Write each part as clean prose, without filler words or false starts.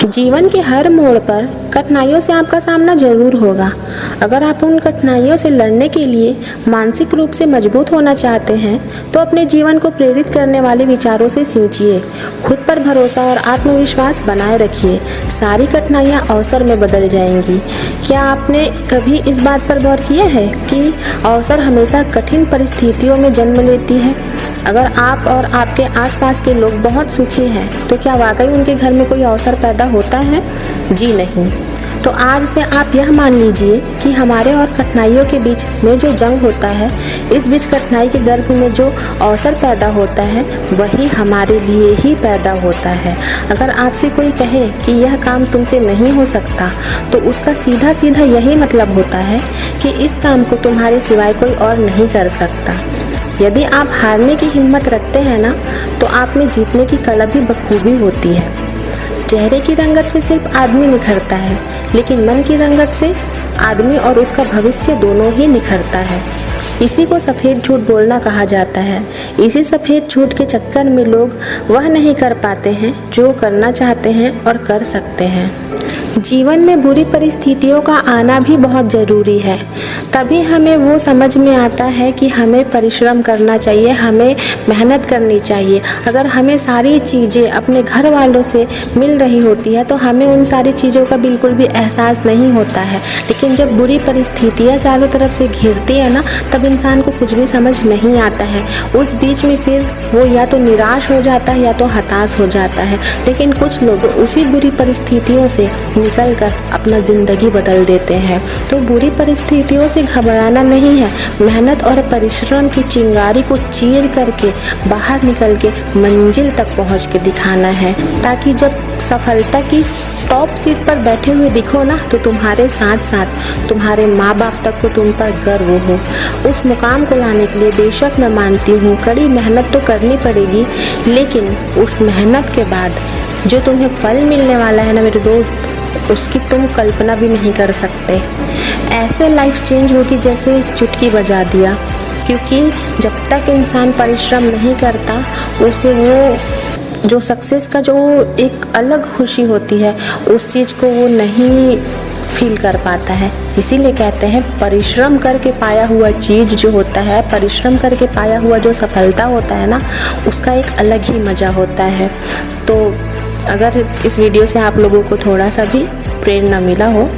जीवन के हर मोड़ पर कठिनाइयों से आपका सामना जरूर होगा। अगर आप उन कठिनाइयों से लड़ने के लिए मानसिक रूप से मजबूत होना चाहते हैं तो अपने जीवन को प्रेरित करने वाले विचारों से सींचिए। खुद पर भरोसा और आत्मविश्वास बनाए रखिए। सारी कठिनाइयां अवसर में बदल जाएंगी। क्या आपने कभी इस बात पर गौर किया है कि अवसर हमेशा कठिन परिस्थितियों में जन्म लेती है? अगर आप और आपके आसपास के लोग बहुत सुखी हैं तो क्या वाकई उनके घर में कोई अवसर पैदा होता है? जी नहीं। तो आज से आप यह मान लीजिए कि हमारे और कठिनाइयों के बीच में जो जंग होता है, इस बीच कठिनाई के गर्भ में जो अवसर पैदा होता है वही हमारे लिए ही पैदा होता है। अगर आपसे कोई कहे कि यह काम तुमसे नहीं हो सकता तो उसका सीधा सीधा यही मतलब होता है कि इस काम को तुम्हारे सिवाय कोई और नहीं कर सकता। यदि आप हारने की हिम्मत रखते हैं ना, तो आप में जीतने की कला भी बखूबी होती है। चेहरे की रंगत से सिर्फ आदमी निखरता है, लेकिन मन की रंगत से आदमी और उसका भविष्य दोनों ही निखरता है। इसी को सफ़ेद झूठ बोलना कहा जाता है। इसी सफ़ेद झूठ के चक्कर में लोग वह नहीं कर पाते हैं जो करना चाहते हैं और कर सकते हैं। जीवन में बुरी परिस्थितियों का आना भी बहुत ज़रूरी है। तभी हमें वो समझ में आता है कि हमें परिश्रम करना चाहिए, हमें मेहनत करनी चाहिए। अगर हमें सारी चीज़ें अपने घर वालों से मिल रही होती है तो हमें उन सारी चीज़ों का बिल्कुल भी एहसास नहीं होता है। लेकिन जब बुरी परिस्थितियाँ चारों तरफ से घिरती है ना, तब इंसान को कुछ भी समझ नहीं आता है। उस बीच में फिर वो या तो निराश हो जाता है या तो हताश हो जाता है। लेकिन कुछ लोग उसी बुरी परिस्थितियों से निकल कर अपना ज़िंदगी बदल देते हैं। तो बुरी परिस्थितियों से घबराना नहीं है, मेहनत और परिश्रम की चिंगारी को चीर करके बाहर निकल के मंजिल तक पहुंच के दिखाना है, ताकि जब सफलता की टॉप सीट पर बैठे हुए दिखो ना, तो तुम्हारे साथ साथ तुम्हारे माँ बाप तक को तुम पर गर्व हो। उस मुकाम को लाने के लिए बेशक मैं मानती हूँ कड़ी मेहनत तो करनी पड़ेगी, लेकिन उस मेहनत के बाद जो तुम्हें फल मिलने वाला है ना मेरे दोस्त, उसकी तुम कल्पना भी नहीं कर सकते। ऐसे लाइफ चेंज होगी जैसे चुटकी बजा दिया। क्योंकि जब तक इंसान परिश्रम नहीं करता, उसे वो जो सक्सेस का जो एक अलग खुशी होती है, उस चीज़ को वो नहीं फील कर पाता है। इसीलिए कहते हैं परिश्रम करके पाया हुआ चीज़ जो होता है, परिश्रम करके पाया हुआ जो सफलता होता है ना, उसका एक अलग ही मज़ा होता है। तो अगर इस वीडियो से आप लोगों को थोड़ा सा भी प्रेरणा मिला हो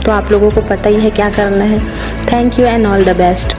तो आप लोगों को पता ही है क्या करना है। Thank you and all the best.